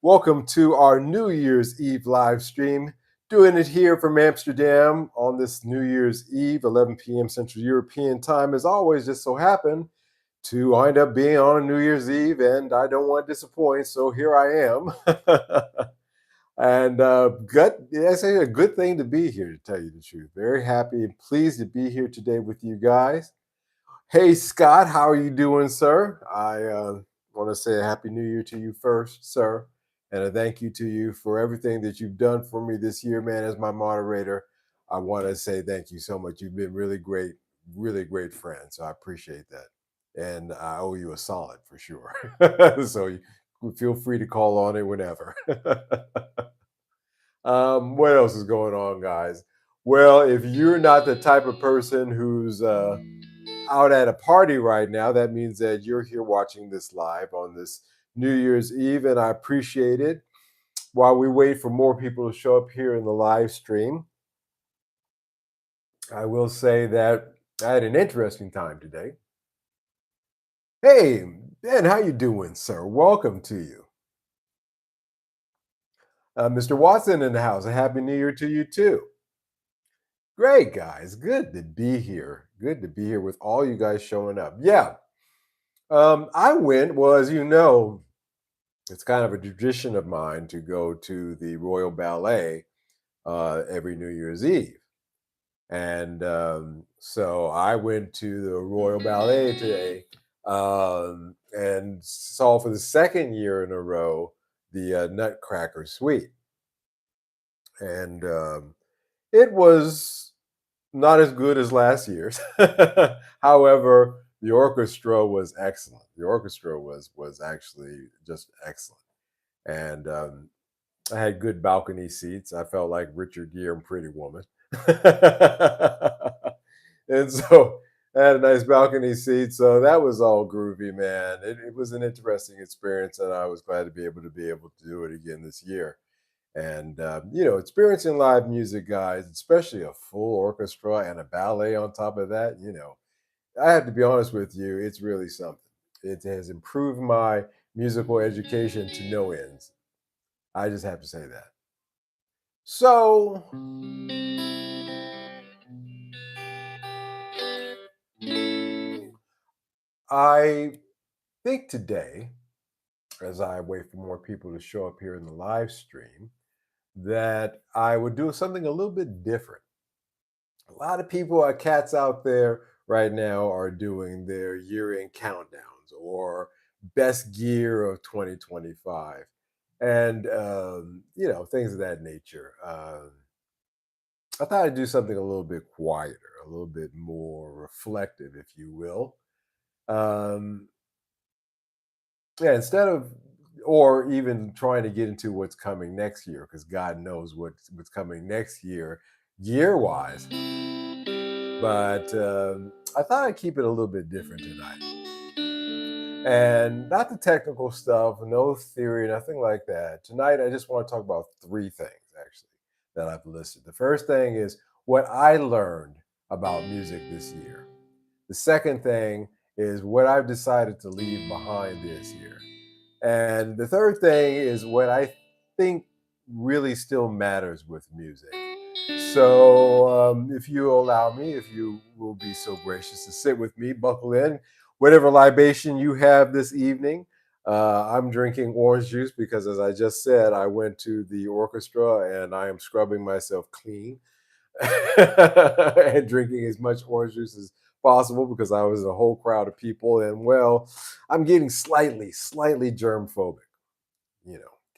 Welcome to our New Year's Eve live stream. Doing it here from Amsterdam on this New Year's Eve, 11 p.m. Central European time. As always, just so happened to wind up being on a New Year's Eve, and I don't want to disappoint, so here I am. And I say a good thing to be here, to tell you the truth. Very happy and pleased to be here today with you guys. Hey, Scott, how are you doing, sir? I want to say a happy new year to you first, sir. And a thank you to you for everything that you've done for me this year, man, as my moderator. I want to say thank you so much. You've been really great friend. So I appreciate that. And I owe you a solid for sure. So you feel free to call on it whenever. What else is going on, guys? Well, if you're not the type of person who's out at a party right now, that means that you're here watching this live on this New Year's Eve, and I appreciate it. While we wait for more people to show up here in the live stream, I will say that I had an interesting time today. Hey, Ben, how you doing, sir? Welcome to you. Mr. Watson in the house. A happy new year to you too. Great, guys. Good to be here. Good to be here with all you guys showing up. Yeah. I went, well, as you know, it's kind of a tradition of mine to go to the Royal Ballet every New Year's Eve. And so I went to the Royal Ballet today and saw for the second year in a row the Nutcracker Suite. And it was not as good as last year's. However, the orchestra was excellent. The orchestra was actually just excellent, and I had good balcony seats. I felt like Richard Gere and Pretty Woman, and so I had a nice balcony seat. So that was all groovy, man. It was an interesting experience, and I was glad to be able to do it again this year. And experiencing live music, guys, especially a full orchestra and a ballet on top of that, I have to be honest with you, it's really something. It has improved my musical education to no ends. I just have to say that. So I think today, as I wait for more people to show up here in the live stream, that I would do something a little bit different. A lot of people, cats out there right now, are doing their year-end countdowns or best gear of 2025, and things of that nature. I thought I'd do something a little bit quieter, a little bit more reflective, if you will. Um, yeah, instead of or even trying to get into what's coming next year, because God knows what's coming next year, year wise. But I thought I'd keep it a little bit different tonight. And not the technical stuff, no theory, nothing like that. Tonight, I just want to talk about three things, actually, that I've listed. The first thing is what I learned about music this year. The second thing is what I've decided to leave behind this year. And the third thing is what I think really still matters with music. So, if you allow me, if you will be so gracious to sit with me, buckle in, whatever libation you have this evening. I'm drinking orange juice because, as I just said, I went to the orchestra and I am scrubbing myself clean and drinking as much orange juice as possible because I was in a whole crowd of people. And, well, I'm getting slightly germ phobic.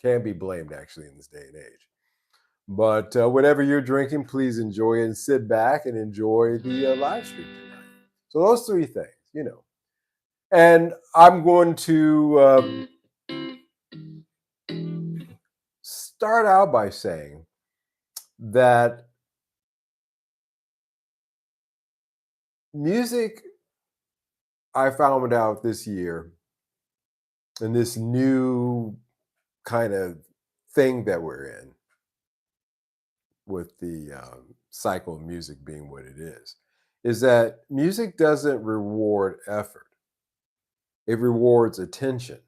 Can't be blamed actually in this day and age. But whatever you're drinking, please enjoy it and sit back and enjoy the live stream tonight. So those three things. And I'm going to start out by saying that music, I found out this year, in this new kind of thing that we're in, with the cycle of music being what it is that music doesn't reward effort, it rewards attention.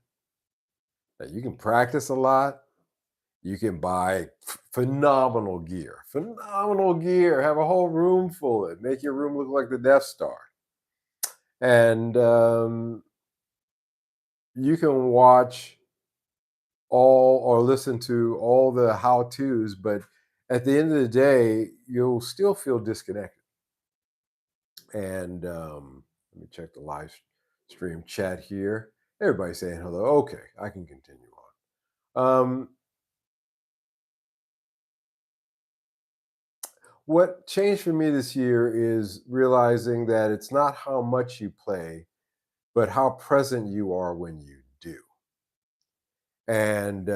You can practice a lot. You can buy phenomenal gear, have a whole room full of it, make your room look like the Death Star. And you can watch all or listen to all the how to's, but at the end of the day, you'll still feel disconnected. And let me check the live stream chat here. Everybody's saying hello. Okay, I can continue on. What changed for me this year is realizing that it's not how much you play, but how present you are when you do. And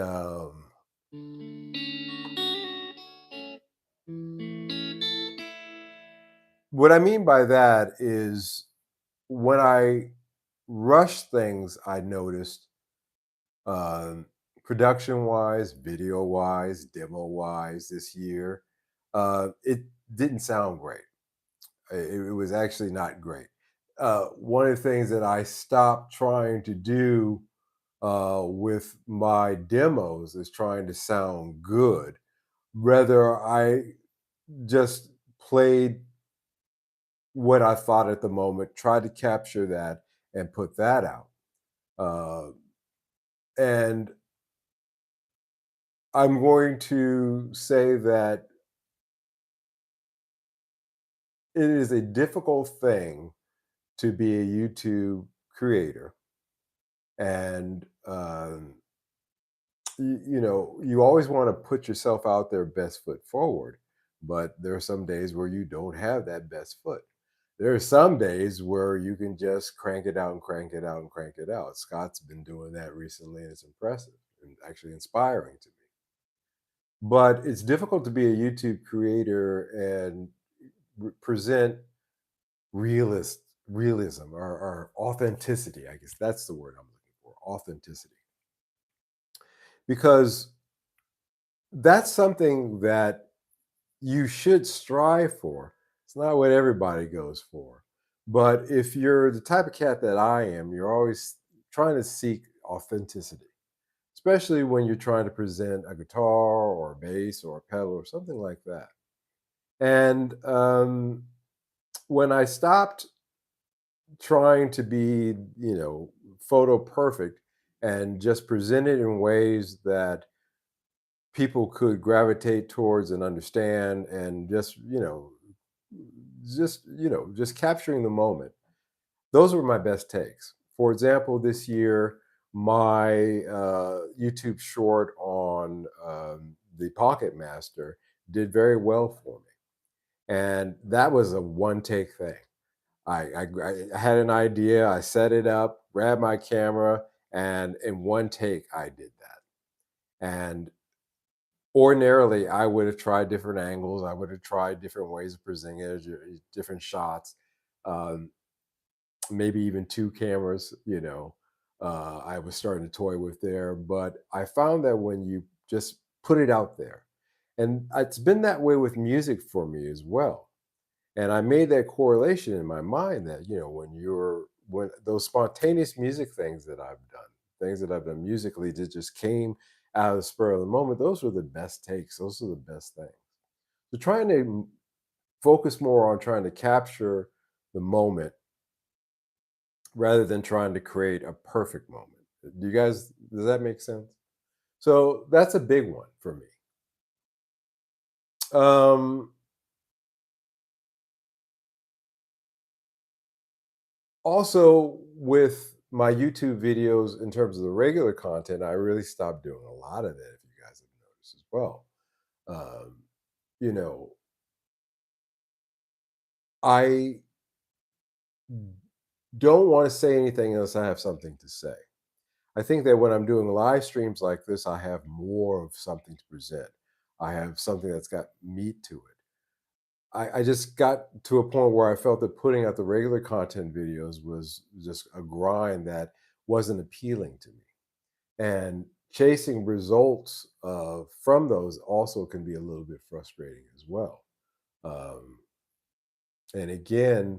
what I mean by that is when I rush things, I noticed um, production wise, video wise, demo wise this year, it didn't sound great. It was actually not great. One of the things that I stopped trying to do with my demos is trying to sound good. Rather, I just played what I thought at the moment, tried to capture that and put that out. Uh, and I'm going to say that it is a difficult thing to be a YouTube creator. And, you always want to put yourself out there best foot forward. But there are some days where you don't have that best foot. There are some days where you can just crank it out and crank it out and crank it out. Scott's been doing that recently, and it's impressive and actually inspiring to me. But it's difficult to be a YouTube creator and present realist realism or authenticity. I guess that's the word I'm looking for. Authenticity. Because that's something that you should strive for. It's not what everybody goes for. But if you're the type of cat that I am, you're always trying to seek authenticity, especially when you're trying to present a guitar or a bass or a pedal or something like that. And when I stopped trying to be, photo perfect and just present it in ways that people could gravitate towards and understand and just capturing the moment. Those were my best takes. For example, this year, my YouTube short on the Pocket Master did very well for me, and that was a one take thing. I had an idea, I set it up, grabbed my camera, and in one take, I did that. And ordinarily, I would have tried different angles. I would have tried different ways of presenting it, different shots, um, maybe even two cameras. I was starting to toy with there, but I found that when you just put it out there, and it's been that way with music for me as well. And I made that correlation in my mind that when those spontaneous music things that I've done musically that just came out of the spur of the moment, those were the best takes. Those are the best things. So trying to focus more on trying to capture the moment rather than trying to create a perfect moment. Does that make sense? So that's a big one for me. Um, Also, with my YouTube videos, in terms of the regular content, I really stopped doing a lot of that. If you guys have noticed as well, um, you know, I don't want to say anything unless I have something to say. I think that when I'm doing live streams like this, I have more of something to present. I have something that's got meat to it. I just got to a point where I felt that putting out the regular content videos was just a grind that wasn't appealing to me. And chasing results from those also can be a little bit frustrating as well. Um, and again,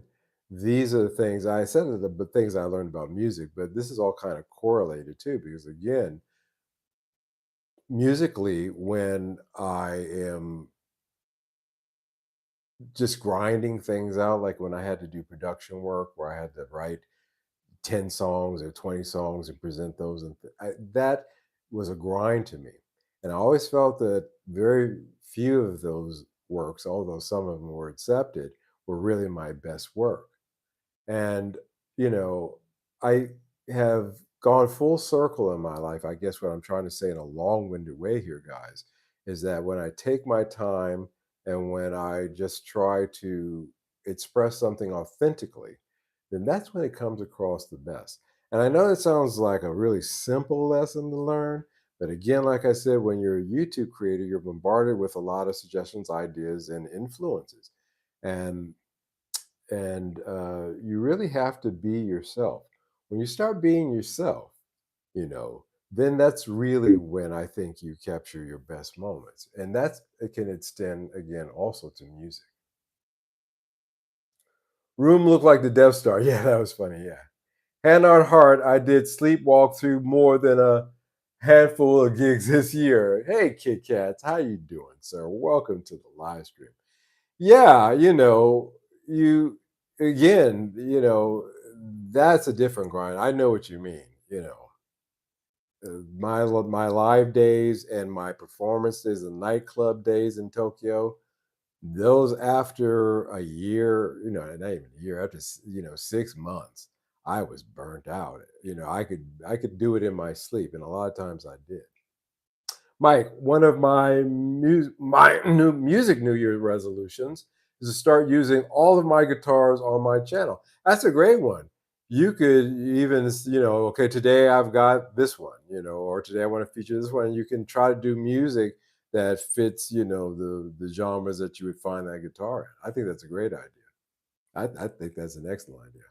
these are the things I said are the things I learned about music, but this is all kind of correlated too, because again, musically, when I am just grinding things out, like when I had to do production work where I had to write 10 songs or 20 songs and present those, and that was a grind to me. And I always felt that very few of those works, although some of them were accepted, were really my best work. And, you know, I have gone full circle in my life. I guess what I'm trying to say in a long winded way here, guys, is that when I take my time and when I just try to express something authentically, then that's when it comes across the best. And I know it sounds like a really simple lesson to learn, but again, like I said, when you're a YouTube creator, you're bombarded with a lot of suggestions, ideas, and influences. And you really have to be yourself. When you start being yourself, you know, then that's really when I think you capture your best moments, and that's it can extend again also to music. Room looked like the Death Star. Yeah, that was funny. Yeah, hand on heart, I did sleepwalk through more than a handful of gigs this year. Hey, Kit Kats, how you doing, sir? Welcome to the live stream. Yeah, you again, that's a different grind. I know what you mean. My live days and my performances and nightclub days in Tokyo, those after a year, not even a year, after 6 months, I was burnt out. I could do it in my sleep, and a lot of times I did. Mike, one of my new music New Year resolutions is to start using all of my guitars on my channel. That's a great one. You could even, okay, today I've got this one, or today I want to feature this one. You can try to do music that fits, the genres that you would find that guitar in. I think that's a great idea. I think that's an excellent idea.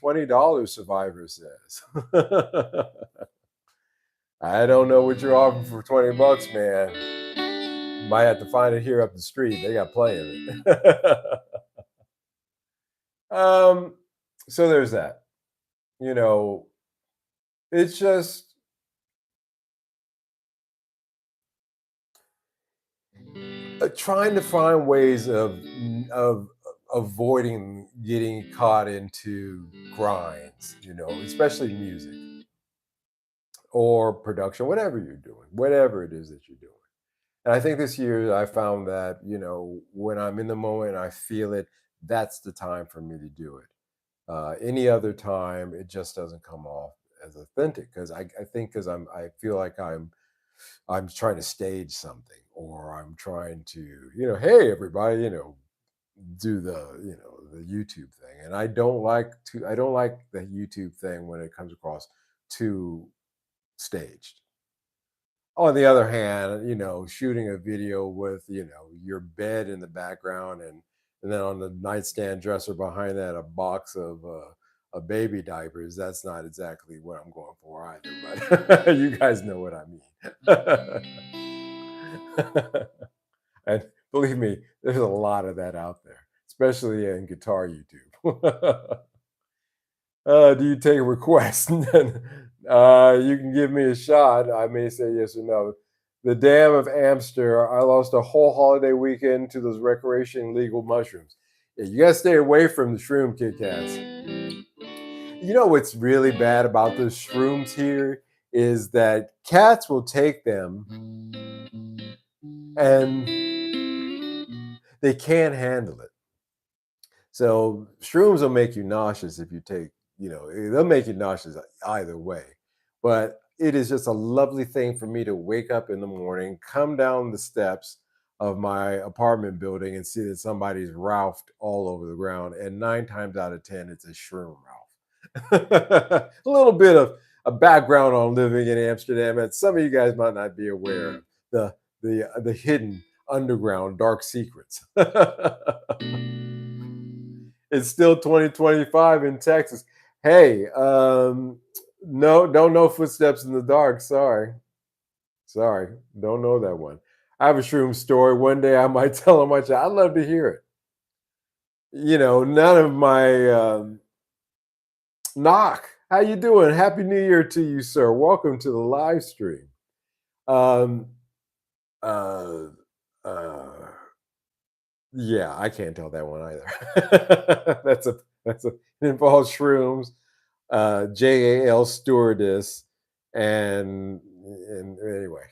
$20, Survivor says. I don't know what you're offering for 20 bucks, man. Might have to find it here up the street. They got plenty of it. um, so there's that. You know, it's just trying to find ways of avoiding getting caught into grinds, especially music or production, whatever you're doing, whatever it is that you're doing. And I think this year I found that, when I'm in the moment, I feel it, that's the time for me to do it. Any other time, it just doesn't come off as authentic because I think because I feel like I'm trying to stage something or I'm trying to, hey everybody, do the YouTube thing. And I don't like the YouTube thing when it comes across too staged. On the other hand, shooting a video with, your bed in the background and then on the nightstand dresser behind that, a box of baby diapers, that's not exactly what I'm going for either. But you guys know what I mean. And believe me, there's a lot of that out there, especially in guitar YouTube. Do you take requests? You can give me a shot. I may say yes or no. The dam of Amster. I lost a whole holiday weekend to those recreation legal mushrooms. Yeah, you gotta stay away from the shroom, Kit Kats. You know what's really bad about those shrooms here is that cats will take them and they can't handle it. So shrooms will make you nauseous if you take, they'll make you nauseous either way. But it is just a lovely thing for me to wake up in the morning, come down the steps of my apartment building and see that somebody's Ralphed all over the ground. And 9 times out of 10, it's a shroom Ralph. A little bit of a background on living in Amsterdam, and some of you guys might not be aware of the hidden underground dark secrets. It's still 2025 in Texas. Hey, no, don't know footsteps in the dark. Sorry, don't know that one. I have a shroom story. One day I might tell them my child. I'd love to hear it. None of my Knock, how you doing? Happy New Year to you, sir. Welcome to the live stream. Um, uh, uh, yeah, I can't tell that one either. That's a it involves shrooms, JAL stewardess, and anyway,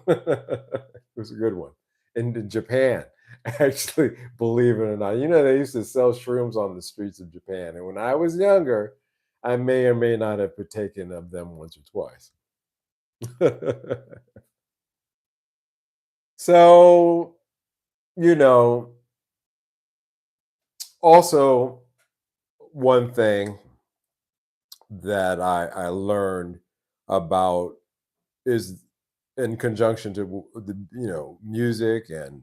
it was a good one. In Japan, actually, believe it or not, they used to sell shrooms on the streets of Japan, and when I was younger, I may or may not have partaken of them once or twice. So, you know, also one thing that I learned about is in conjunction to the music and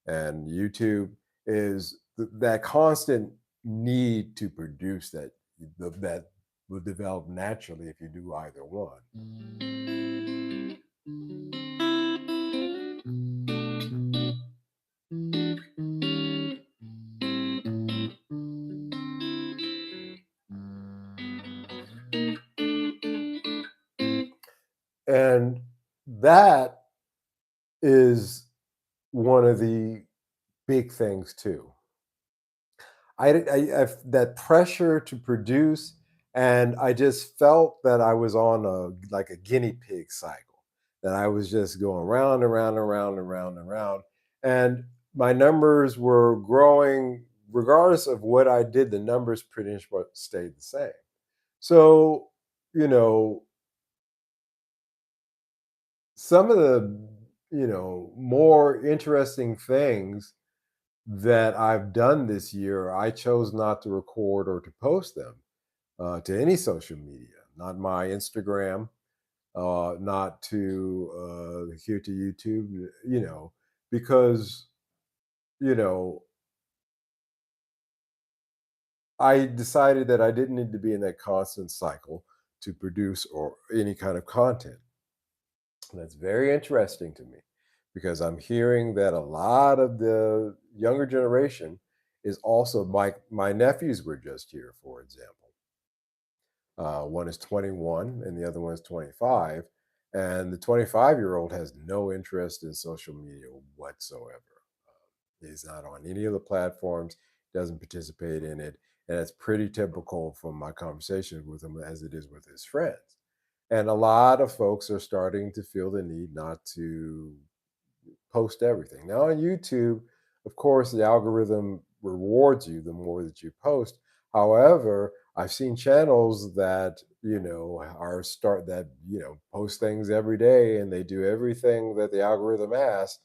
YouTube is that constant need to produce that will develop naturally if you do either one. And that is one of the big things too. That pressure to produce, and I just felt that I was on like a guinea pig cycle, that I was just going round and round and round and round and round, and my numbers were growing regardless of what I did. The numbers pretty much stayed the same. So, you know, some of the more interesting things that I've done this year, I chose not to record or to post them to any social media, not my Instagram, not to here to YouTube, because you know I decided that I didn't need to be in that constant cycle to produce or any kind of content. And that's very interesting to me because I'm hearing that a lot of the younger generation is also my nephews were just here, for example. One is 21 and the other one is 25. And the 25-year-old has no interest in social media whatsoever. He's not on any of the platforms, doesn't participate in it. And it's pretty typical from my conversations with him as it is with his friends. And a lot of folks are starting to feel the need not to post everything. Now on YouTube, of course, the algorithm rewards you the more that you post. However, I've seen channels that, are start that, post things every day and they do everything that the algorithm asks,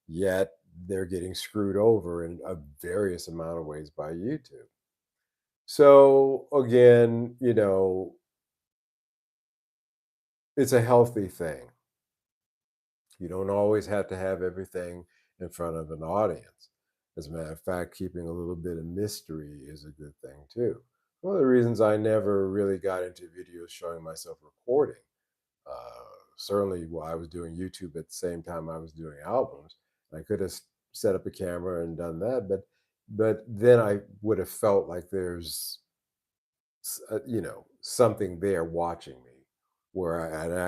yet they're getting screwed over in a various amount of ways by YouTube. So again, it's a healthy thing. You don't always have to have everything in front of an audience. As a matter of fact, keeping a little bit of mystery is a good thing too. One of the reasons I never really got into videos showing myself recording, uh, certainly while I was doing YouTube at the same time I was doing albums, I could have set up a camera and done that, but then I would have felt like there's something there watching me where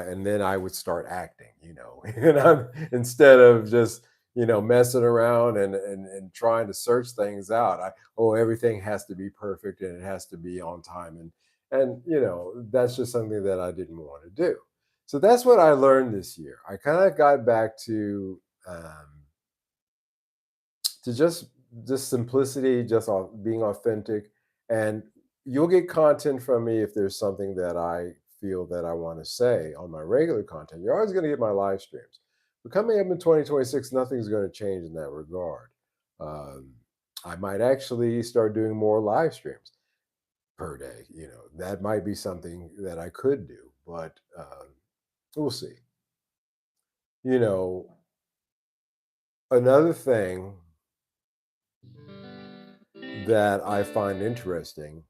and then I would start acting, and instead of just messing around and trying to search things out. Everything has to be perfect and it has to be on time, and that's just something that I didn't want to do. So that's what I learned this year. I kind of got back to just simplicity, just being authentic, and you'll get content from me if there's something that I feel that I want to say on my regular content. You're always going to get my live streams. But coming up in 2026, nothing's going to change in that regard. Um, I might actually start doing more live streams per day. That might be something that I could do, but we'll see. You know, another thing that I find interesting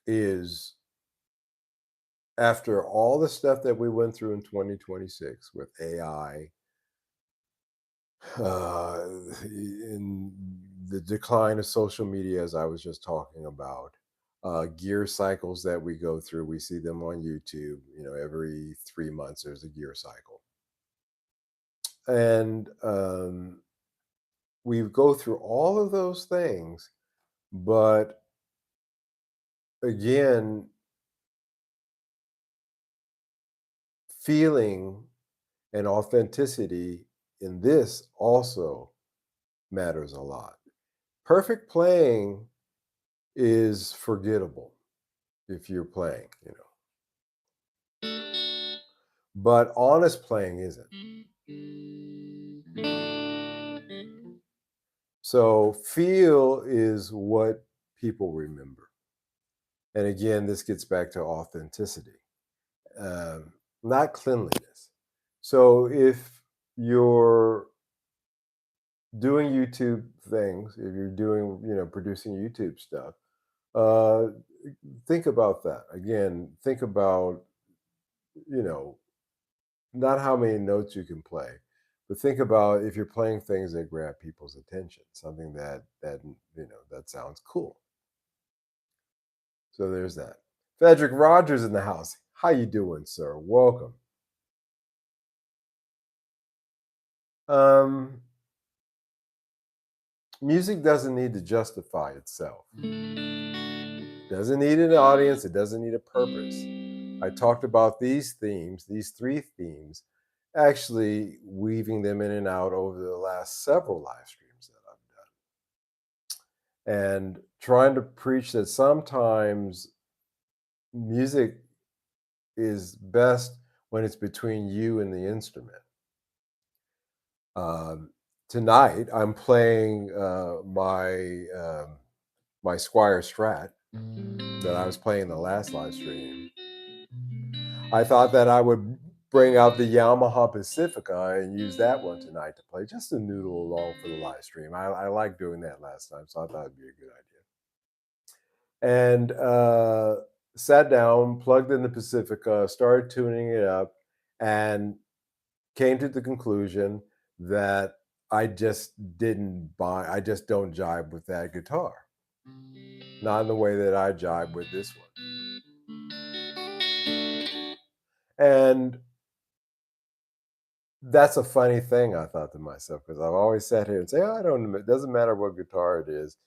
is after all the stuff that we went through in 2026 with AI, in the decline of social media, as I was just talking about, gear cycles that we go through. We see them on YouTube. Every 3 months there's a gear cycle, and we go through all of those things. But again, feeling and authenticity in this also matters a lot. Perfect playing is forgettable if you're playing, but honest playing isn't. So, feel is what people remember. And again, this gets back to authenticity, um, not cleanliness. So, if you're doing YouTube things, if you're doing, producing YouTube stuff, uh, think about that. Again, think about, you know, not how many notes you can play, but think about if you're playing things that grab people's attention, something that sounds cool. So there's that. Frederick Rogers in the house. How you doing, sir? Welcome. Um, music doesn't need to justify itself. Doesn't need an audience. It doesn't need a purpose. I talked about these themes, these three themes, actually weaving them in and out over the last several live streams that I've done, and trying to preach that sometimes music is best when it's between you and the instrument. Um, Tonight, I'm playing my Squire Strat that I was playing the last live stream. I thought that I would bring out the Yamaha Pacifica and use that one tonight to play just to noodle along for the live stream. I liked doing that last time, so I thought it'd be a good idea. And sat down, plugged in the Pacifica, started tuning it up, and came to the conclusion that I just don't jibe with that guitar. Not in the way that I jibe with this one. And that's a funny thing, I thought to myself, because I've always sat here and say, oh, I don't, it doesn't matter what guitar it is.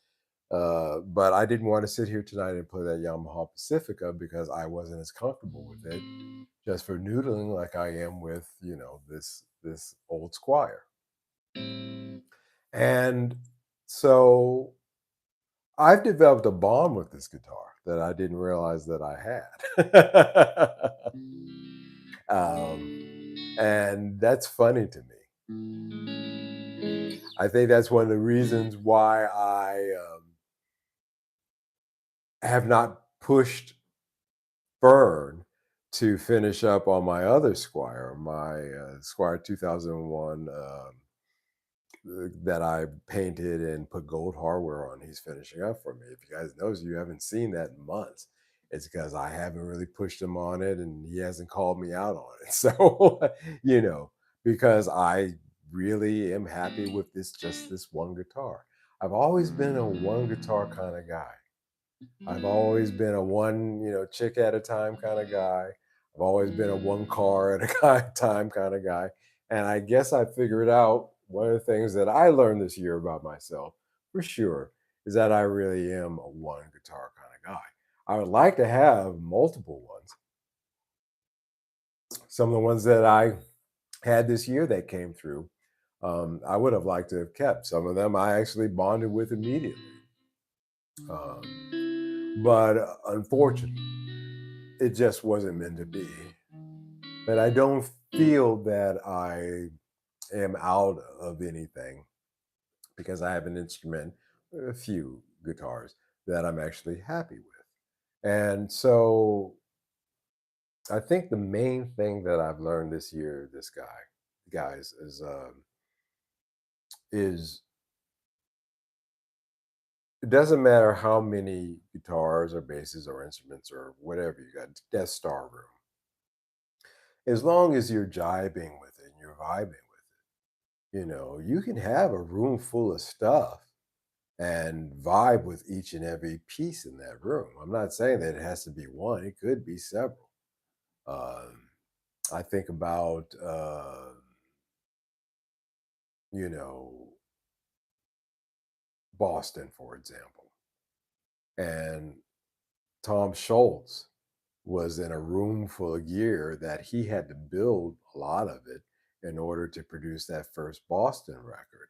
But I didn't want to sit here tonight and play that Yamaha Pacifica because I wasn't as comfortable with it just for noodling like I am with, this old Squire. And so I've developed a bond with this guitar that I didn't realize that I had. And that's funny to me. I think that's one of the reasons why I have not pushed Fern to finish up on my other Squire, my Squire 2001 that I painted and put gold hardware on. He's finishing up for me. If you guys knows, you haven't seen that in months. It's because I haven't really pushed him on it, and he hasn't called me out on it. So, you know, because I really am happy with this one guitar. I've always been a one guitar kind of guy. I've always been a one, chick at a time kind of guy. I've always been a one car at a time kind of guy. And I guess I figured out one of the things that I learned this year about myself, for sure, is that I really am a one guitar kind of guy. I would like to have multiple ones. Some of the ones that I had this year that came through, I would have liked to have kept. Some of them I actually bonded with immediately. But unfortunately, it just wasn't meant to be. But I don't feel that I am out of anything because I have an instrument, a few guitars that I'm actually happy with. And so I think the main thing that I've learned this year, guys, is it doesn't matter how many guitars or basses or instruments or whatever you got, Death Star room. As long as you're jibing with it and you're vibing with it, you can have a room full of stuff and vibe with each and every piece in that room. I'm not saying that it has to be one, it could be several. Um, I think about, you know, Boston, for example, and Tom Schultz was in a room full of gear that he had to build a lot of it in order to produce that first Boston record.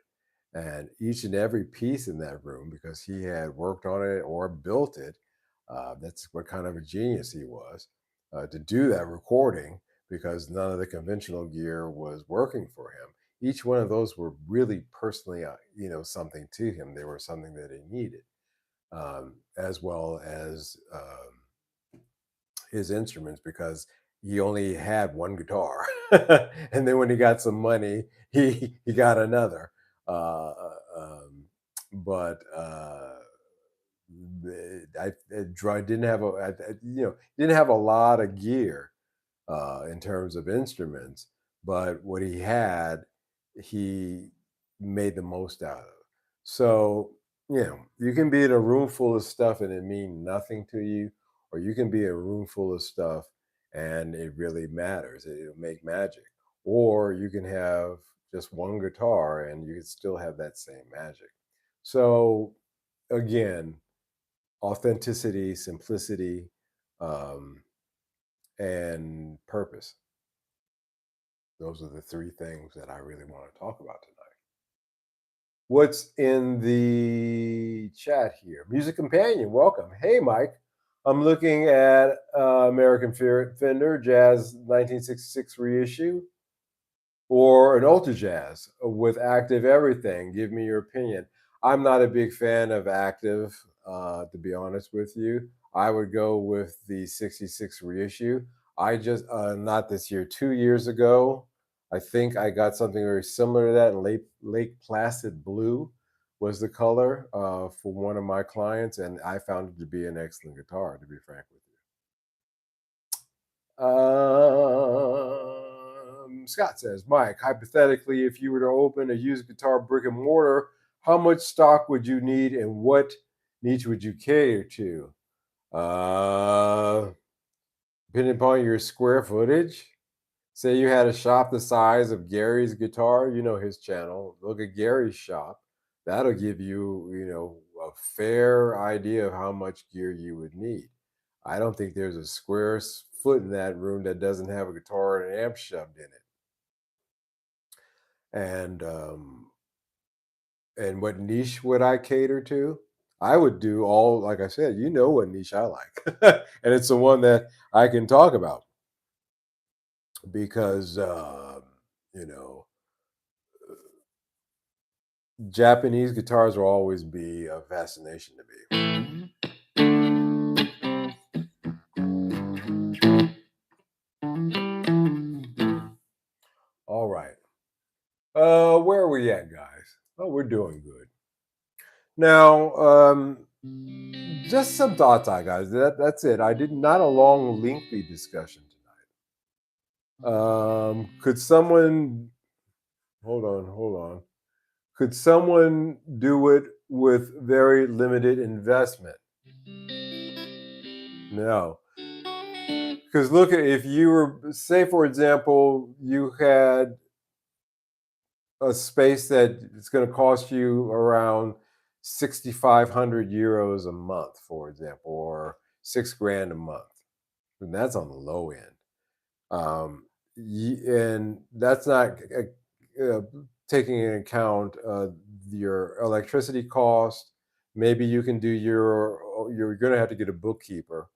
And each and every piece in that room, because he had worked on it or built it, that's what kind of a genius he was to do that recording, because none of the conventional gear was working for him. Each one of those were really personally, something to him. They were something that he needed, as well as his instruments, because he only had one guitar, and then when he got some money, he got another. Um, but I didn't have didn't have a lot of gear in terms of instruments, but what he had, he made the most out of. So, you can be in a room full of stuff and it mean nothing to you, or you can be in a room full of stuff and it really matters. It'll make magic. Or you can have just one guitar and you can still have that same magic. So, again, authenticity, simplicity, um, and purpose. Those are the three things that I really want to talk about tonight. What's in the chat here? Music Companion, welcome. Hey, Mike. I'm looking at American Fender Jazz 1966 reissue or an Ultra Jazz with active everything. Give me your opinion. I'm not a big fan of active, to be honest with you. I would go with the 66 reissue. I just, not this year, 2 years ago, I think I got something very similar to that. In Lake Placid Blue was the color for one of my clients, and I found it to be an excellent guitar, to be frank with you. Scott says, Mike, hypothetically, if you were to open a used guitar brick and mortar, how much stock would you need and what niche would you cater to? Uh, Depending upon your square footage. Say you had a shop the size of Gary's guitar, his channel. Look at Gary's shop. That'll give you, a fair idea of how much gear you would need. I don't think there's a square foot in that room that doesn't have a guitar and an amp shoved in it. And what niche would I cater to? I would do all, like I said, what niche I like, and it's the one that I can talk about because you know Japanese guitars will always be a fascination to me. All right, where are we at, guys? Oh, we're doing good. Now, just some thoughts, I guys. That's it. I did not a long, lengthy discussion tonight. Could someone hold on? Could someone do it with very limited investment? No, because look at, if you were, say, for example, you had a space that it's going to cost you around 6,500 euros a month, for example, or 6 grand a month, and that's on the low end. And that's not uh, taking into account your electricity cost. Maybe you can do you're going to have to get a bookkeeper,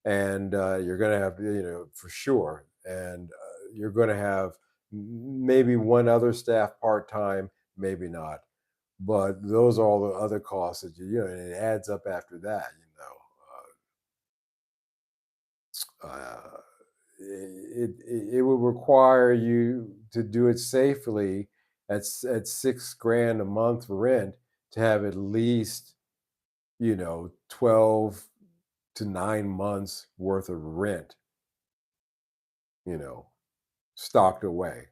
and you're going to have, for sure, and you're going to have maybe one other staff part-time, maybe not, but those are all the other costs that and it adds up after that. Uh, it would require you to do it safely at 6 grand a month rent to have at least 12 to 9 months worth of rent, you know stocked away.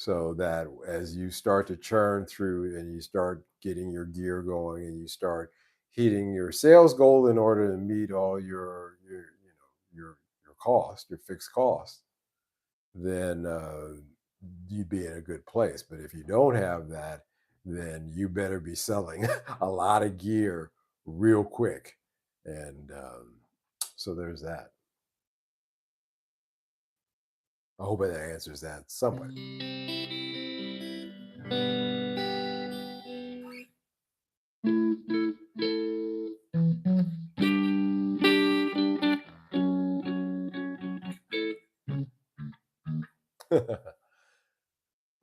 so that as you start to churn through and you start getting your gear going and you start hitting your sales goal in order to meet all your cost, your fixed cost, then you'd be in a good place. But if you don't have that, then you better be selling a lot of gear real quick. And so there's that. I hope that answers that somewhat.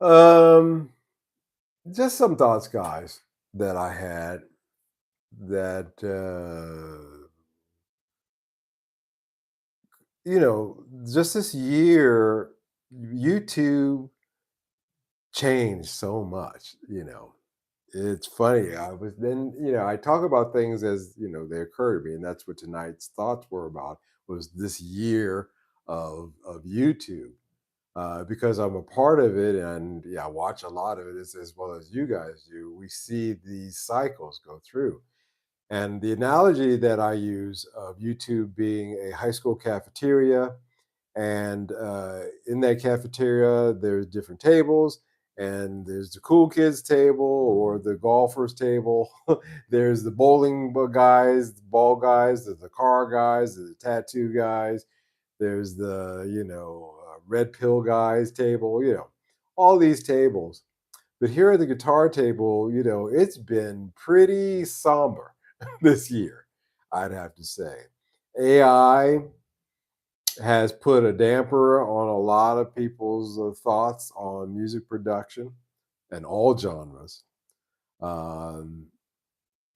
um, just some thoughts, guys, that I had that just this year, YouTube changed so much. It's funny. I was then, I talk about things as, they occur to me, and that's what tonight's thoughts were about, was this year of YouTube. Because I'm a part of it, and yeah, I watch a lot of it as well as you guys do. We see these cycles go through. And the analogy that I use of YouTube being a high school cafeteria, and in that cafeteria there's different tables, and there's the cool kids table or the golfers table. There's the bowling guys, the ball guys, there's the car guys, there's the tattoo guys, there's the red pill guys table, all these tables. But here at the guitar table, it's been pretty somber this year, I'd have to say. AI has put a damper on a lot of people's thoughts on music production and all genres. Um,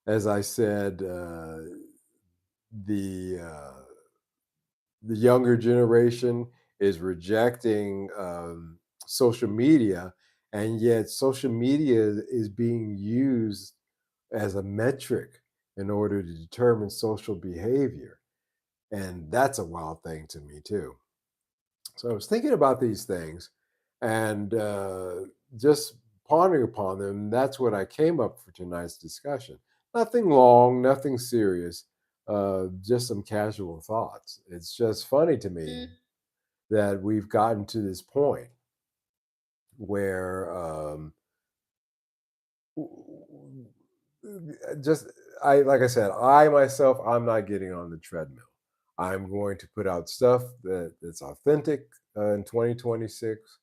as I said, the uh, the younger generation is rejecting social media, and yet social media is being used as a metric in order to determine social behavior. And that's a wild thing to me, too. So I was thinking about these things and just pondering upon them. That's what I came up for tonight's discussion. Nothing long, nothing serious, just some casual thoughts. It's just funny to me that we've gotten to this point where just like I said, I myself, I'm not getting on the treadmill. I'm going to put out stuff that's authentic in 2026.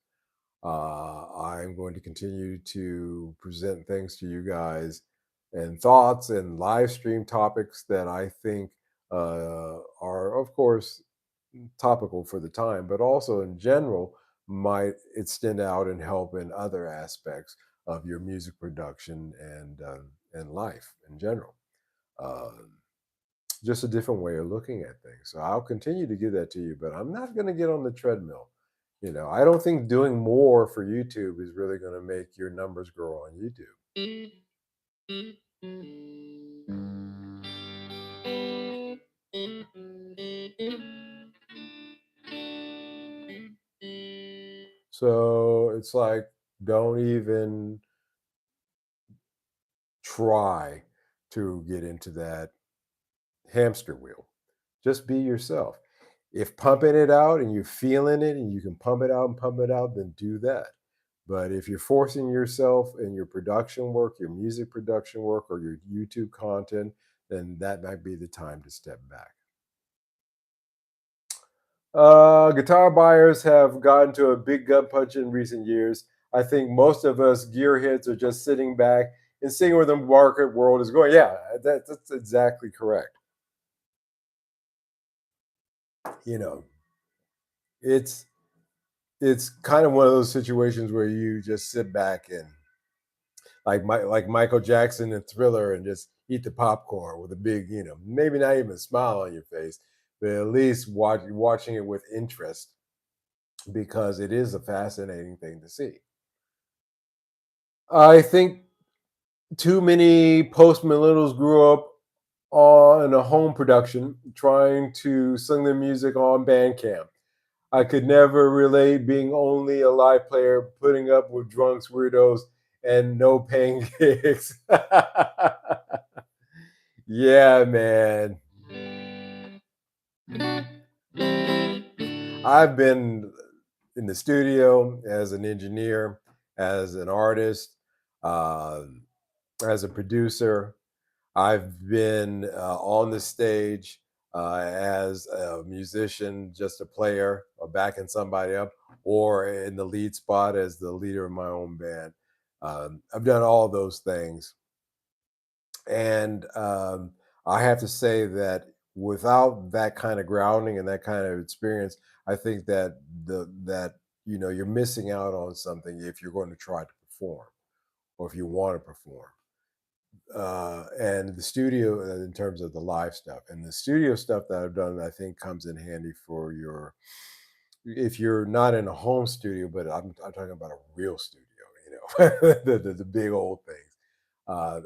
I'm going to continue to present things to you guys and thoughts and live stream topics that I think are, of course, topical for the time, but also in general might extend out and help in other aspects of your music production and life in general. Um, just a different way of looking at things. So I'll continue to give that to you, but I'm not going to get on the treadmill. I don't think doing more for YouTube is really going to make your numbers grow on YouTube. So it's like, don't even try to get into that hamster wheel. Just be yourself. If pumping it out and you're feeling it and you can pump it out, then do that. But if you're forcing yourself in your production work, your music production work, or your YouTube content, then that might be the time to step back. Guitar buyers have gotten to a big gut punch in recent years. I think most of us gearheads are just sitting back and seeing where the market world is going. Yeah, that's exactly correct. You know, it's it's kind of one of those situations where you just sit back and like Michael Jackson and Thriller and just eat the popcorn with a big, maybe not even a smile on your face, but at least watching it with interest because it is a fascinating thing to see. I think too many post millennials grew up on a home production trying to sing their music on Bandcamp. I could never relate being only a live player, putting up with drunks, weirdos, and no paying gigs. Yeah, man. I've been in the studio as an engineer, as an artist, um, as a producer. I've been on the stage as a musician, just a player, or backing somebody up, or in the lead spot as the leader of my own band. I've done all those things, and I have to say that without that kind of grounding and that kind of experience, I think that you're missing out on something if you're going to try to perform or if you want to perform. And the studio, in terms of the live stuff, and the studio stuff that I've done, I think comes in handy for your if you're not in a home studio, but I'm talking about a real studio, the big old things.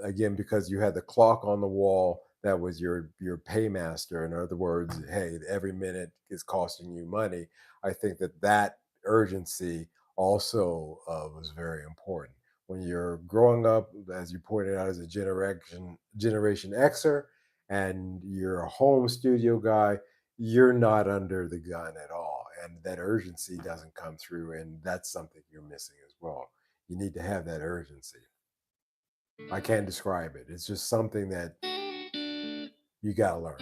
Again, because you had the clock on the wall that was your paymaster. In other words, hey, every minute is costing you money. I think that urgency also was very important when you're growing up, as you pointed out, as a Generation Xer, and you're a home studio guy. You're not under the gun at all, and that urgency doesn't come through, and that's something you're missing as well. You need to have that urgency. I can't describe it. It's just something that you got to learn.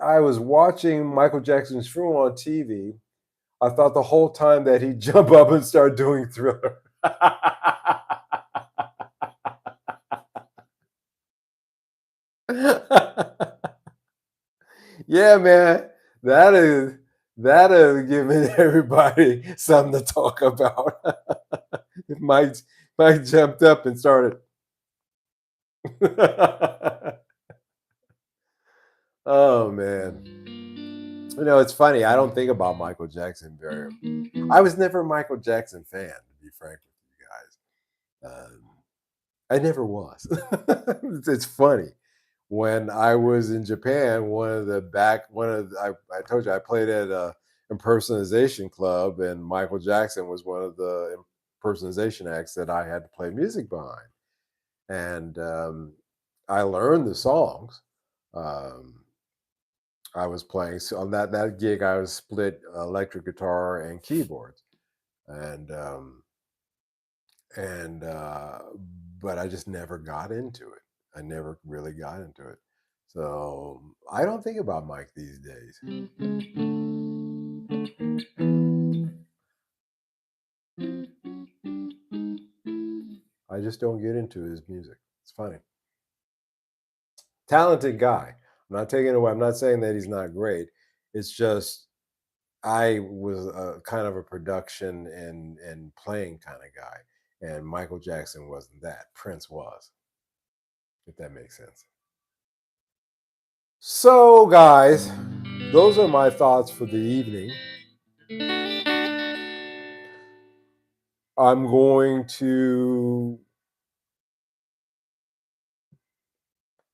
I was watching Michael Jackson's funeral on TV. I thought the whole time that he'd jump up and start doing Thriller. Yeah, man, that is that is giving everybody something to talk about. Mike Mike jumped up and started. Oh man. It's funny. I don't think about Michael Jackson very. I was never a Michael Jackson fan, to be frank with you guys. I never was. It's funny. When I was in Japan, I told you I played at a impersonation club, and Michael Jackson was one of the impersonation acts that I had to play music behind, and I learned the songs. Um, I was playing so on that gig. I was split electric guitar and keyboards, and and but I just never got into it. I never really got into it. So I don't think about Mike these days. I just don't get into his music. It's funny. Talented guy. I'm not taking it away. I'm not saying that he's not great. It's just I was a kind of a production and playing kind of guy, and Michael Jackson wasn't that. Prince was, if that makes sense. So, guys, those are my thoughts for the evening. I'm going to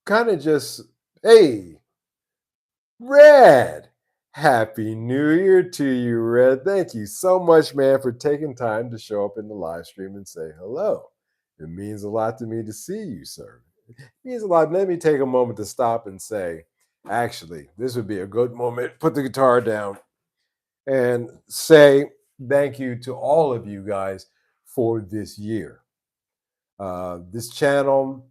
kind of just, hey, Red, Happy New Year to you, Red. Thank you so much, man, for taking time to show up in the live stream and say hello. It means a lot to me to see you, sir. It means a lot. Let me take a moment to stop and say, actually, this would be a good moment. Put the guitar down and say thank you to all of you guys for this year. This channel,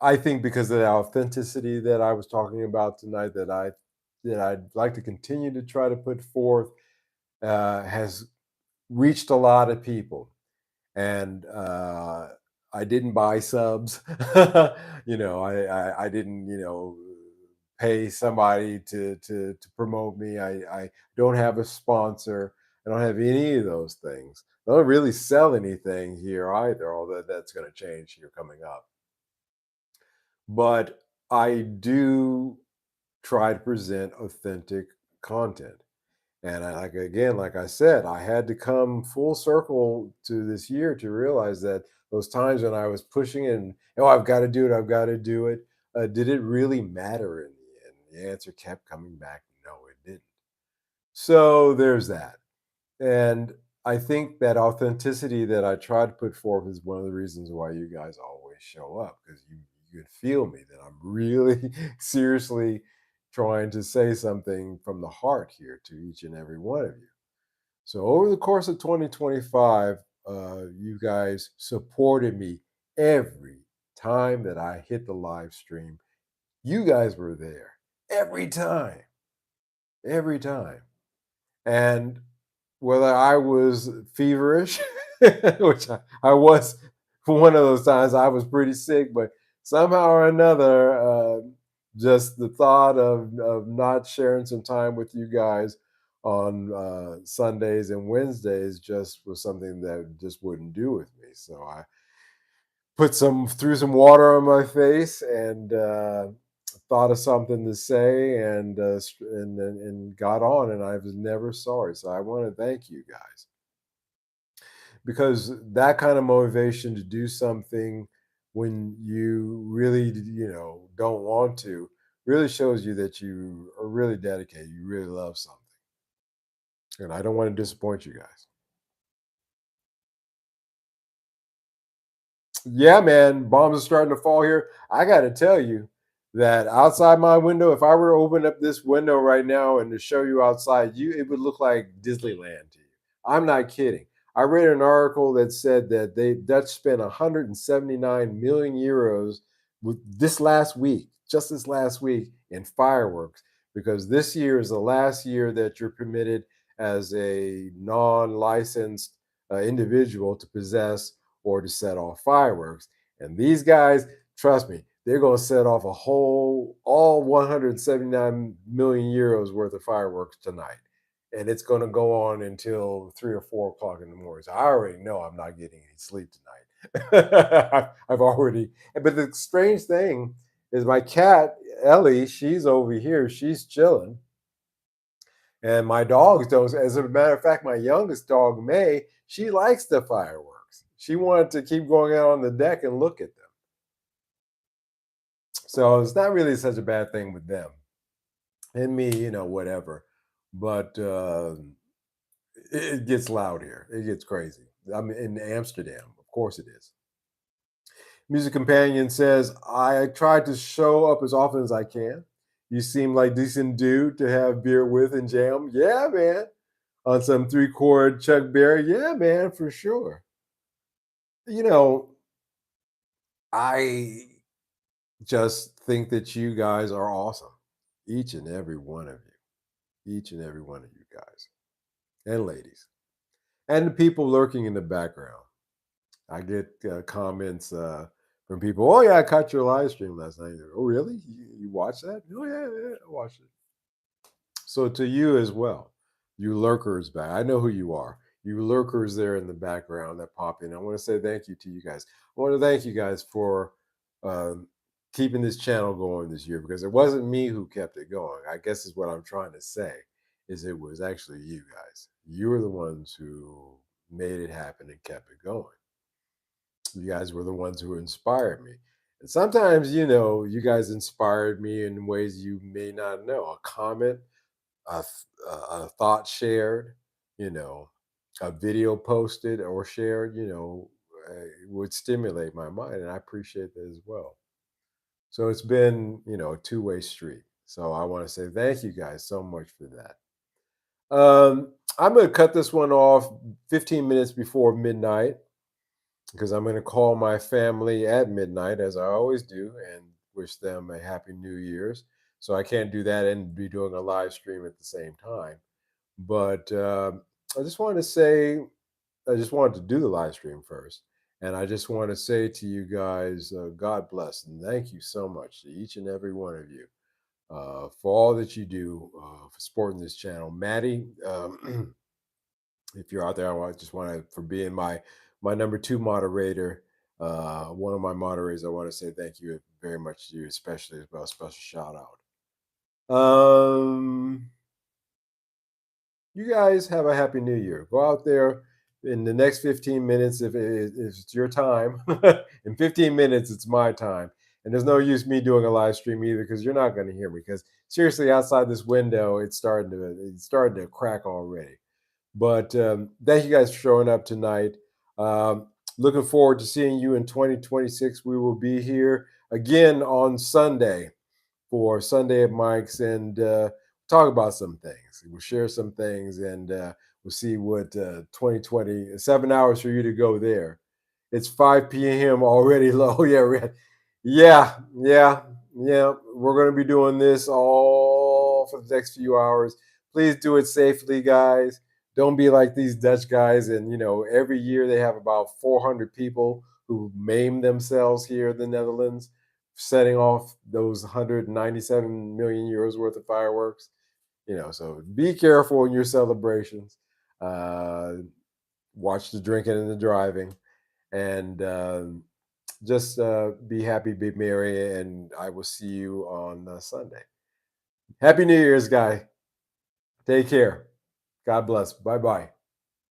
I think, because of the authenticity that I was talking about tonight, that I'd like to continue to try to put forth, has reached a lot of people, and I didn't buy subs. I didn't pay somebody to promote me. I don't have a sponsor. I don't have any of those things. I don't really sell anything here either, although that's going to change here coming up. But I do try to present authentic content. And like I said, I had to come full circle to this year to realize that those times when I was pushing it and, oh, I've got to do it, I've got to do it. Did it really matter in the end? The answer kept coming back, no, it didn't. So there's that. And I think that authenticity that I try to put forth is one of the reasons why you guys always show up, because you can feel me that I'm really seriously trying to say something from the heart here to each and every one of you. So over the course of 2025, you guys supported me every time that I hit the live stream. You guys were there every time. And whether I was feverish, which I was one of those times I was pretty sick, but somehow or another, just the thought of not sharing some time with you guys on Sundays and Wednesdays just was something that just wouldn't do with me. So I threw some water on my face and thought of something to say and got on, and I was never sorry. So I want to thank you guys, because that kind of motivation to do something when you really don't want to really shows you that you are really dedicated, you really love something, and I don't want to disappoint you guys. Yeah, man, bombs are starting to fall here. I got to tell you that outside my window, if I were to open up this window right now and to show you outside, it would look like Disneyland to you. I'm not kidding. I read an article that said that they Dutch spent 179 million euros with this last week, just this last week, in fireworks, because this year is the last year that you're permitted as a non-licensed individual to possess or to set off fireworks. And these guys, trust me, they're going to set off all 179 million euros worth of fireworks tonight. And it's going to go on until 3 or 4 o'clock in the morning. So I already know I'm not getting any sleep tonight. I've already, but the strange thing is my cat, Ellie, she's over here. She's chilling. And my dogs don't. As a matter of fact, my youngest dog, May, she likes the fireworks. She wanted to keep going out on the deck and look at them. So it's not really such a bad thing with them. And me, whatever. But it gets loud here. It gets crazy. I'm in Amsterdam. Of course it is. Music Companion says, I try to show up as often as I can. You seem like decent dude to have beer with and jam. Yeah, man. On some 3 chord Chuck Berry. Yeah, man, for sure. You know, I just think that you guys are awesome. Each and every one of you. Each and every one of you guys and ladies. And the people lurking in the background. I get comments from people, oh, yeah, I caught your live stream last night. Oh, really? You watched that? Oh, yeah, yeah, I watched it. So to you as well, you lurkers back. I know who you are. You lurkers there in the background that pop in. I want to say thank you to you guys. I want to thank you guys for um, keeping this channel going this year, because it wasn't me who kept it going. I guess is what I'm trying to say is it was actually you guys. You were the ones who made it happen and kept it going. You guys were the ones who inspired me. And sometimes, you guys inspired me in ways you may not know. A comment, a thought shared, you know, a video posted or shared, would stimulate my mind, and I appreciate that as well. So it's been, a two-way street. So I want to say thank you guys so much for that. I'm going to cut this one off 15 minutes before midnight, because I'm going to call my family at midnight, as I always do, and wish them a happy New Year's. So I can't do that and be doing a live stream at the same time. But I just wanted to say, I just wanted to do the live stream first. And I just want to say to you guys, God bless and thank you so much to each and every one of you for all that you do for supporting this channel. Maddie, if you're out there, just want to, for being my number two moderator, one of my moderators, I want to say thank you very much to you, especially as well. Special shout out. You guys have a happy new year. Go out there in the next 15 minutes if it's your time. In 15 minutes, it's my time. And there's no use me doing a live stream either because you're not going to hear me. Because seriously, outside this window, it's starting to crack already. But thank you guys for showing up tonight. Looking forward to seeing you in 2026. We will be here again on Sunday for Sunday at Mike's and talk about some things. We'll share some things and we'll see what 2020, 7 hours for you to go there. It's 5 p.m. already low. Yeah, yeah, yeah, yeah. We're going to be doing this all for the next few hours. Please do it safely, guys. Don't be like these Dutch guys. And, every year they have about 400 people who maim themselves here in the Netherlands setting off those 197 million euros worth of fireworks. So be careful in your celebrations. Uh, Watch the drinking and the driving, and just be happy, be merry, and I will see you on Sunday. Happy New Year's, guy. Take care. God bless. Bye bye.